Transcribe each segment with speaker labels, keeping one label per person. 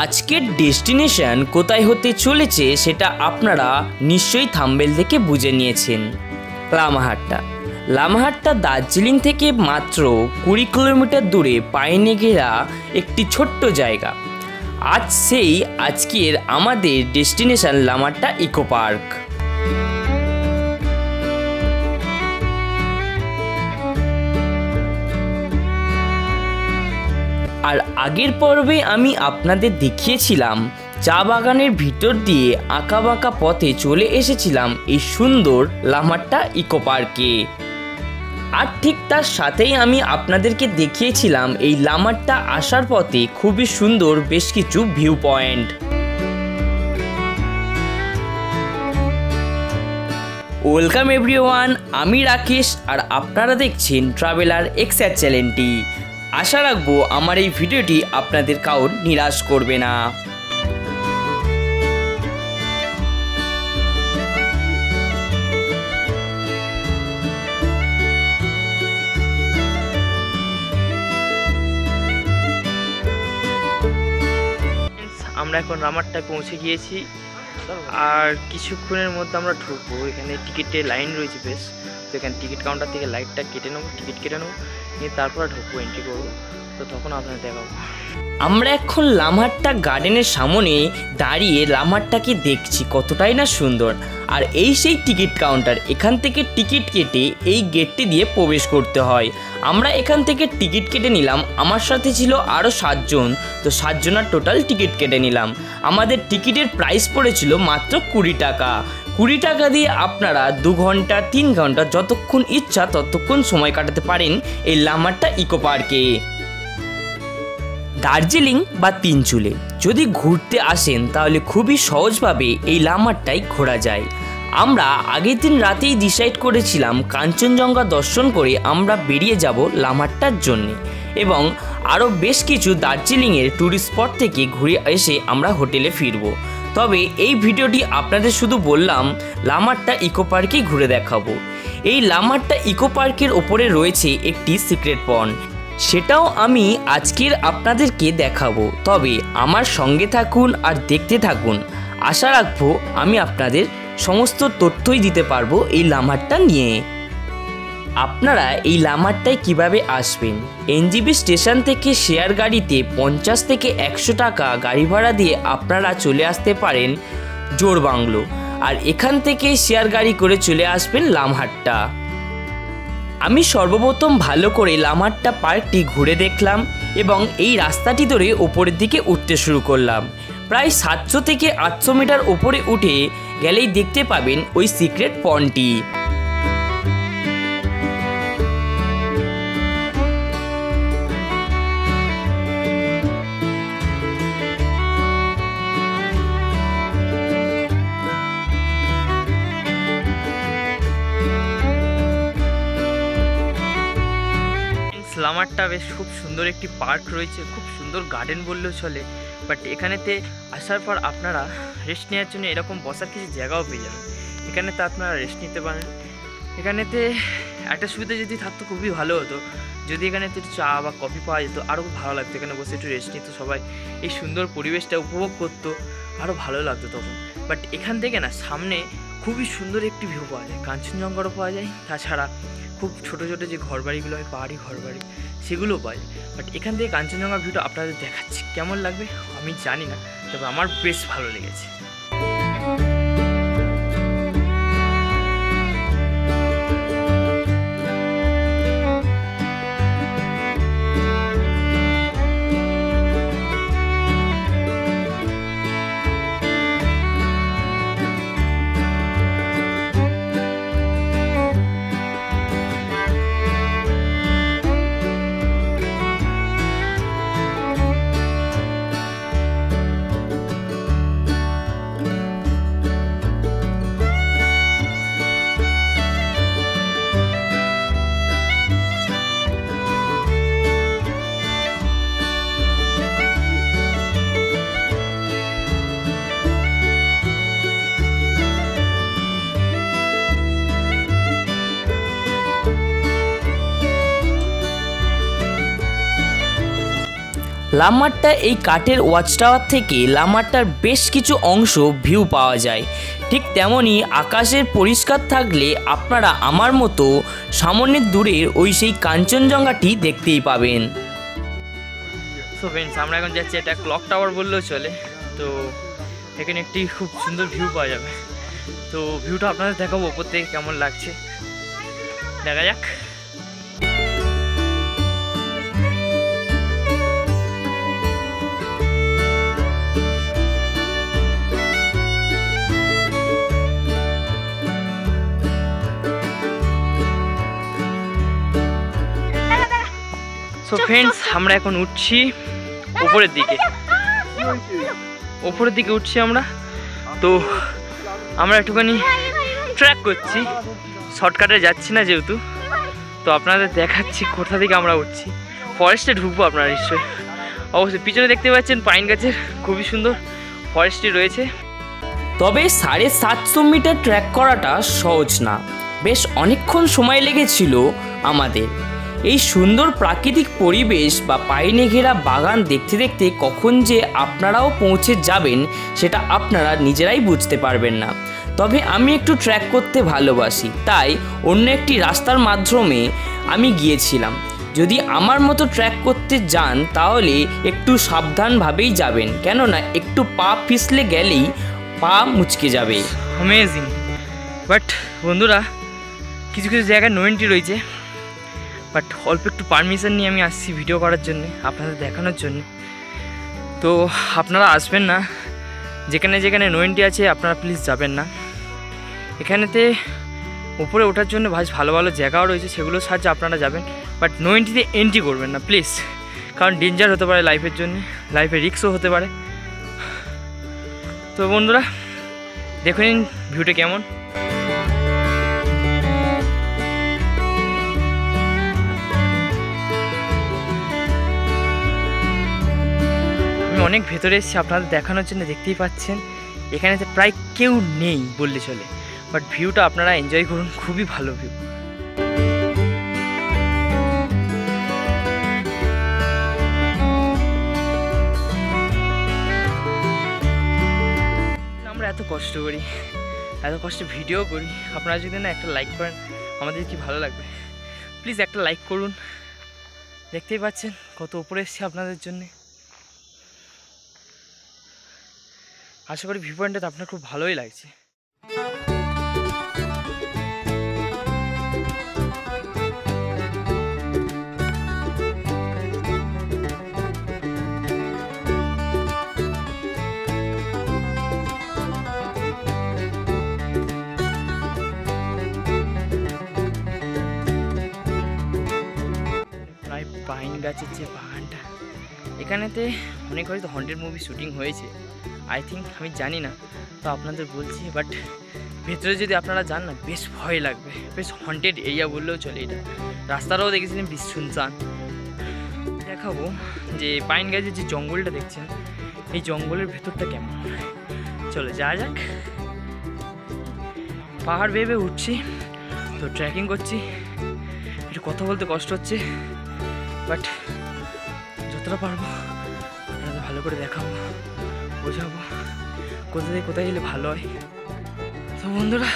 Speaker 1: আজকের ডেস্টিনেশন কোথায় হতে চলেছে সেটা আপনারা নিশ্চয়ই থাম্বনেল থেকে বুঝে নিয়েছেন। লামাহাট্টা। লামাহাট্টা দার্জিলিং থেকে মাত্র 20 কিলোমিটার দূরে পাইনে ঘেরা একটি ছোট্ট জায়গা। আজকের আমাদের ডেস্টিনেশন লামাহাট্টা ইকো পার্ক। আর আগের পর্বে আমি আপনাদের দেখিয়েছিলাম চা বাগানের ভিতর দিয়ে আঁকাবাঁকা পথে চলে এসেছিলাম এই সুন্দর লামাহাট্টা ইকো পার্কে। আর ঠিক তার সাথেই আমি আপনাদেরকে দেখিয়েছিলাম এই লামাহাট্টা আসার পথে খুবই সুন্দর বেশ কিছু ভিউ পয়েন্ট। ওয়েলকাম এভরিওয়ান, আমি রাকেশ আর আপনারা দেখছেন ট্রাভেলার এক্সার চ্যানেলটি। আশা রাখবো আমার এই ভিডিওটি আপনাদের কাউর নিরাশ করবে না। আমরা এখন লামাহাট্টায় পৌঁছে গিয়েছি আর কিছুক্ষণের মধ্যে আমরা ঢুকবো। এখানে টিকিটের লাইন রয়েছে বেশ, তো এখানে টিকিট কাউন্টার থেকে লাইটটা কেটে নেবো, টিকিট কেটে নেবো, নিয়ে তারপরে ঢুকবো, এন্ট্রি করবো। তো তখন আপনাদের দেখাবো। আমরা এখন লামাহাট্টা গার্ডেনের সামনে দাঁড়িয়ে লামাহাট্টাকে দেখছি কতটাই না সুন্দর। আর এই সেই টিকিট কাউন্টার, এখান থেকে টিকিট কেটে এই গেটটি দিয়ে প্রবেশ করতে হয়। আমরা এখান থেকে টিকিট কেটে নিলাম, আমার সাথে ছিল আরও 7 জন, তো 7 জনের টোটাল টিকিট কেটে নিলাম। আমাদের টিকিটের প্রাইস পড়েছিল মাত্র 20 টাকা। 20 টাকা দিয়ে আপনারা 2 ঘন্টা 3 ঘন্টা যতক্ষণ ইচ্ছা ততক্ষণ সময় কাটাতে পারেন এই লামাহাট্টা ইকো পার্কে। দার্জিলিং বা তিনচুলে যদি ঘুরতে আসেন তাহলে খুবই সহজভাবে এই লামাহাট্টায় ঘোরা যায়। আমরা আগের দিন রাতেই ডিসাইড করেছিলাম কাঞ্চনজঙ্ঘা দর্শন করে আমরা বেরিয়ে যাব লামাহাট্টার জন্যে, এবং আরও বেশ কিছু দার্জিলিংয়ের ট্যুরিস্ট স্পট থেকে ঘুরে এসে আমরা হোটেলে ফিরব। তবে এই ভিডিওটি আপনাদের শুধু বললাম লামাহাট্টা ইকো পার্কেই ঘুরে দেখাবো। এই লামাহাট্টা ইকো পার্কের ওপরে রয়েছে একটি সিক্রেট পন্ড, সেটাও আমি আজকের আপনাদেরকে দেখাবো। তবে আমার সঙ্গে থাকুন আর দেখতে থাকুন। আশা রাখবো আমি আপনাদের সমস্ত তথ্যই দিতে পারবো এই লামাহাট্টা নিয়ে। আপনারা এই লামাহাট্টায় কিভাবে আসবেন? এনজিবি স্টেশন থেকে শেয়ার গাড়িতে 50 থেকে 100 টাকা গাড়ি ভাড়া দিয়ে আপনারা চলে আসতে পারেন জোড়বাংলো, আর এখান থেকে শেয়ার গাড়ি করে চলে আসবেন লামাহাট্টা। আমি সর্বপ্রথম ভালো করে লামাহাট্টা পার্কটি ঘুরে দেখলাম এবং এই রাস্তাটি ধরে ওপরের দিকে উঠতে শুরু করলাম। প্রায় 700 থেকে 800 মিটার ওপরে উঠে গেলেই দেখতে পাবেন ওই সিক্রেট পন্ডটি। লামাহাট্টা বেশ খুব সুন্দর একটি পার্ক রয়েছে, খুব সুন্দর গার্ডেন বললেও চলে। বাট এখানেতে আসার পর আপনারা রেস্ট নেওয়ার জন্য এরকম বসার কিছু জায়গাও পেয়ে যাবেন। এখানেতে আপনারা রেস্ট নিতে পারেন। এখানেতে একটা সুবিধা যদি থাকতো খুবই ভালো হতো, যদি এখানেতে চা বা কফি পাওয়া যেত আরও ভালো লাগতো। এখানে বসে একটু রেস্ট নিত সবাই, এই সুন্দর পরিবেশটা উপভোগ করতো, আরও ভালো লাগতো তখন। বাট এখান থেকে না সামনে খুবই সুন্দর একটি ভিউ পাওয়া যায়, কাঞ্চনজঙ্ঘারও পাওয়া যায়, তাছাড়া খুব ছোটো ছোটো যে ঘরবাড়িগুলো হয়, পাহাড়ি ঘরবাড়ি, সেগুলো পাই। বাট এখান থেকে কাঞ্চনজঙ্ঘা ভিউটা আপনাদের দেখাচ্ছি, কেমন লাগবে আমি জানি না, তবে আমার বেশ ভালো লেগেছে। লামারটা এই কাঠের ওয়াচ টাওয়ার থেকে লামারটার বেশ কিছু অংশ ভিউ পাওয়া যায়। ঠিক তেমনই আকাশের পরিষ্কার থাকলে আপনারা আমার মতো সামনের দূরের ওই সেই কাঞ্চনজঙ্ঘাটি দেখতেই পাবেন। সো ফ্রেন্ডস, আমরা এখন যাচ্ছি, এটা ক্লক টাওয়ার বললেও চলে। তো এখানে একটি খুব সুন্দর ভিউ পাওয়া যাবে। তো ভিউটা আপনাদের দেখাবো ওপর থেকে কেমন লাগছে, দেখা যাক। সো ফ্রেন্ডস, আমরা এখন উঠছি উপরের দিকে উঠছি আমরা। তো আমরা একটুখানি ট্র্যাক করছি, শর্টকাটে যাচ্ছি না যেহেতু। তো আপনাদের দেখাচ্ছি কোথা থেকে আমরা উঠছি। ফরেস্টে ঢুকবো আপনারা নিশ্চয়ই, অবশ্যই। পিছনে দেখতে পাচ্ছেন পাইন গাছের খুবই সুন্দর ফরেস্টটি রয়েছে। তবে 750 মিটার ট্র্যাক করাটা সহজ না, বেশ অনেকক্ষণ সময় লেগেছিল আমাদের। এই সুন্দর প্রাকৃতিক পরিবেশ বা পাইনে ঘেরা বাগান দেখতে দেখতে কখন যে আপনারাও পৌঁছে যাবেন সেটা আপনারা নিজেরাই বুঝতে পারবেন না। তবে আমি একটু ট্র্যাক করতে ভালোবাসি, তাই অন্য একটি রাস্তার মাধ্যমে আমি গিয়েছিলাম। যদি আমার মতো ট্র্যাক করতে যান তাহলে একটু সাবধানভাবেই যাবেন, কেননা একটু পা পিছলে গেলেই পা মুচকে যাবে। অ্যামেজিং। বাট বন্ধুরা, কিছু কিছু জায়গায় নো এন্ট্রি রয়েছে, বাট অল্প একটু পারমিশন নিয়ে আমি আসছি ভিডিও করার জন্যে, আপনাদের দেখানোর জন্য। তো আপনারা আসবেন না, যেখানে যেখানে নো এন্ট্রি আছে আপনারা প্লিজ যাবেন না। এখানেতে উপরে ওঠার জন্য ভালো ভালো জায়গাও রয়েছে, সেগুলোর সাহায্যে আপনারা যাবেন, বাট নো এন্ট্রিতে এন্ট্রি করবেন না প্লিজ, কারণ ডেঞ্জার হতে পারে লাইফের জন্য, লাইফে রিস্কও হতে পারে। তো বন্ধুরা দেখে নিন ভিউটা কেমন। অনেক ভেতরে এসেছি আপনাদের দেখানোর জন্য, দেখতেই পাচ্ছেন এখানেতে প্রায় কেউ নেই বললে চলে, বাট ভিউটা আপনারা এনজয় করুন, খুবই ভালো ভিউ। আমরা এত কষ্ট করি, এত কষ্ট ভিডিও করি, আপনারা যদি না একটা লাইক করেন আমাদের কি ভালো লাগবে। প্লিজ একটা লাইক করুন। দেখতেই পাচ্ছেন কত উপরে এসেছি আপনাদের জন্যে। আশা করি ভিউ পয়েন্টটা আপনার খুব ভালোই লাগছে। প্রায় পাইন গাছের যে বাগানটা, এখানেতে অনেক হয়তো হন্টেড মুভি শুটিং হয়েছে, আই থিঙ্ক, আমি জানি না, তো আপনাদের বলছি। বাট ভেতরে যদি আপনারা যান না বেশ ভয় লাগবে, বেশ হন্টেড এরিয়া বললেও চলে। এটা রাস্তাটাও দেখেছিলেন বেশ শুনশান। দেখাবো যে পাইন গাছের যে জঙ্গলটা দেখছেন, এই জঙ্গলের ভেতরটা কেমন। চলে যাওয়া যাক। পাহাড় বেয়ে উঠছি, তো ট্রেকিং করছি, একটু কথা বলতে কষ্ট হচ্ছে, বাট যতটা পারবো আপনাদের ভালো করে দেখাবো, বোঝাবো কোথা থেকে কোথায় গেলে ভালো হয়। তো বন্ধুরা,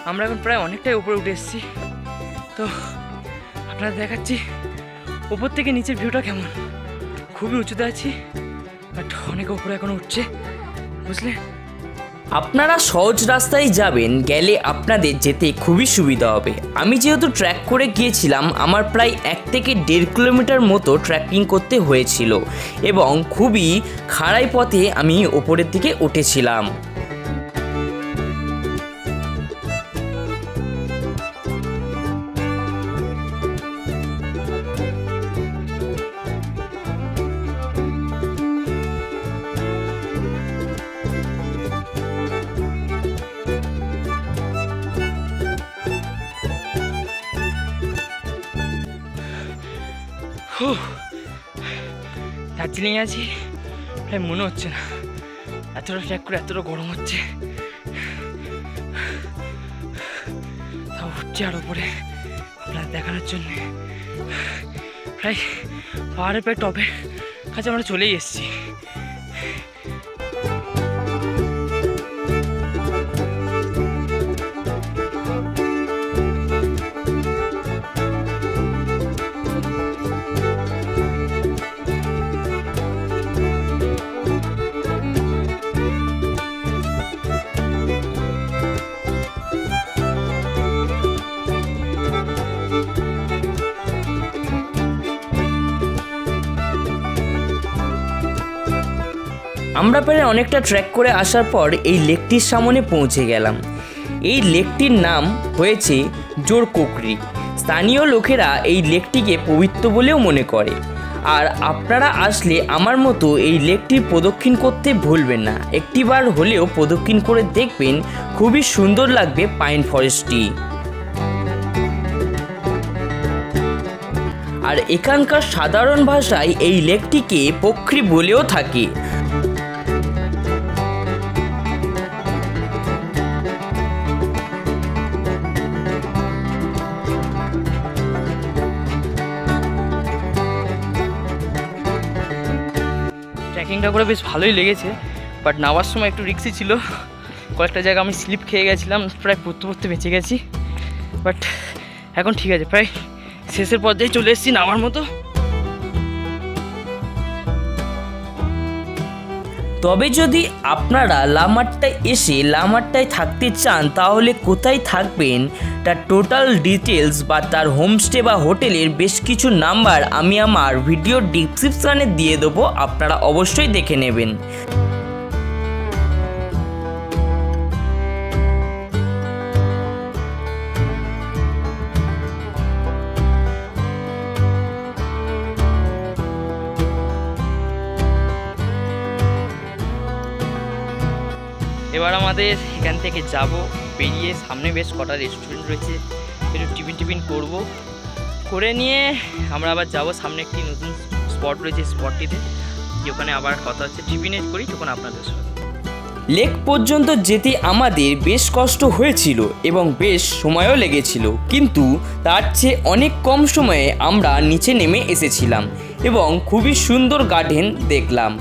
Speaker 1: আমরা এখন প্রায় অনেকটাই উপরে উঠে এসেছি। তো আপনারা দেখাচ্ছি উপর থেকে নিচের ভিউটা কেমন। খুবই উঁচুতে আছি, বাট অনেক উপরে এখন উঠছে, বুঝলে। আপনারা সহজ রাস্তায় যাবেন, গেলে আপনাদের যেতে খুবই সুবিধা হবে। আমি যেহেতু ট্র্যাক করে গিয়েছিলাম, আমার প্রায় 1 থেকে 1.5 কিলোমিটার মতো ট্র্যাকিং করতে হয়েছিল এবং খুবই খাড়াই পথে আমি ওপরের দিকে উঠেছিলাম। দার্জিলিং আছি, প্রায় মনে হচ্ছে না, এতটা ট্র্যাক করে এতটা গরম হচ্ছে। তাও উঠছে আর ওপরে আপনার দেখানোর জন্যে। প্রায় পাহাড়ের প্রায় টপে
Speaker 2: কাছে আমরা চলেই এসেছি।
Speaker 1: আমরা প্রায় অনেকটা ট্রেক করে আসার পর এই লেকটির সামনে পৌঁছে গেলাম। এই লেকটির নাম হয়েছে জোরকোকরি। স্থানীয় লোকেরা এই লেকটিকে পবিত্র বলেও মনে করে। আর আপনারা আসলে আমার মতো এই লেকটির প্রদক্ষিণ করতে ভুলবেন না। একটিবার হলেও প্রদক্ষিণ করে দেখবেন, খুবই সুন্দর লাগবে পাইন ফরেস্টটি। আর এখানকার সাধারণ ভাষায় এই লেকটিকে পোখরি বলেও থাকে।
Speaker 2: ট্রেকিংটা করে বেশ ভালোই লেগেছে, বাট নামার সময় একটু রিস্কি ছিল। কয়েকটা জায়গা আমি স্লিপ খেয়ে গেছিলাম, প্রায় পড়তে পড়তে বেঁচে গেছি। বাট এখন ঠিক আছে, প্রায় শেষের পর্যায়ে চলে এসেছি নামার মতো।
Speaker 1: তবে যদি আপনারা লামারটায় এসে লামারটায় থাকতে চান, তাহলে কোথায় থাকবেন তার টোটাল ডিটেলস বা তার হোমস্টে বা হোটেলের বেশ কিছু নাম্বার আমি আমার ভিডিওর ডিসক্রিপশানে দিয়ে দেবো, আপনারা অবশ্যই দেখে নেবেন।
Speaker 2: এবার আমাদের এখান থেকে যাব, বেরিয়ে সামনে বেশ কটা রেস্টুরেন্ট রয়েছে, একটু টিফিন করব, করে নিয়ে আমরা আবার যাব সামনে একটি নতুন স্পট রয়েছে, স্পটটিতে ওখানে আবার কথা হচ্ছে। টিফিনে করি তখন আপনাদের সাথে।
Speaker 1: লেক পর্যন্ত যেতে আমাদের বেশ কষ্ট হয়েছিল এবং বেশ সময়ও লেগেছিল, কিন্তু তার চেয়ে অনেক কম সময়ে আমরা নিচে নেমে এসেছিলাম এবং খুবই সুন্দর গার্ডেন দেখলাম।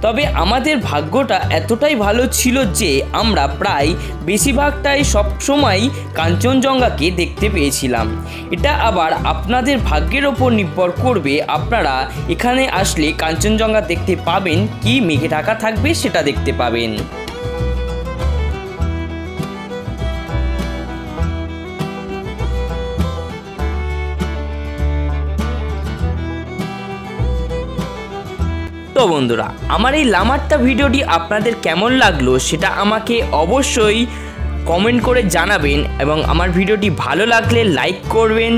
Speaker 1: তবে আমাদের ভাগ্যটা এতটাই ভালো ছিল যে আমরা প্রায় বেশিরভাগটাই সবসময় কাঞ্চনজঙ্ঘাকে দেখতে পেয়েছিলাম। এটা আবার আপনাদের ভাগ্যের ওপর নির্ভর করবে, আপনারা এখানে আসলে কাঞ্চনজঙ্ঘা দেখতে পাবেন কি মেঘে ঢাকা থাকবে সেটা দেখতে পাবেন। তো বন্ধুরা, আমার এই লামারটা ভিডিওটি আপনাদের কেমন লাগলো সেটা আমাকে অবশ্যই কমেন্ট করে জানাবেন, এবং আমার ভিডিওটি ভালো লাগলে লাইক করবেন,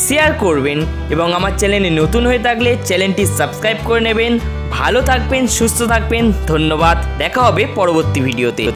Speaker 1: শেয়ার করবেন, এবং আমার চ্যানেলে নতুন হয়ে থাকলে চ্যানেলটি সাবস্ক্রাইব করে নেবেন। ভালো থাকবেন, সুস্থ থাকবেন, ধন্যবাদ। দেখা হবে পরবর্তী ভিডিওতে।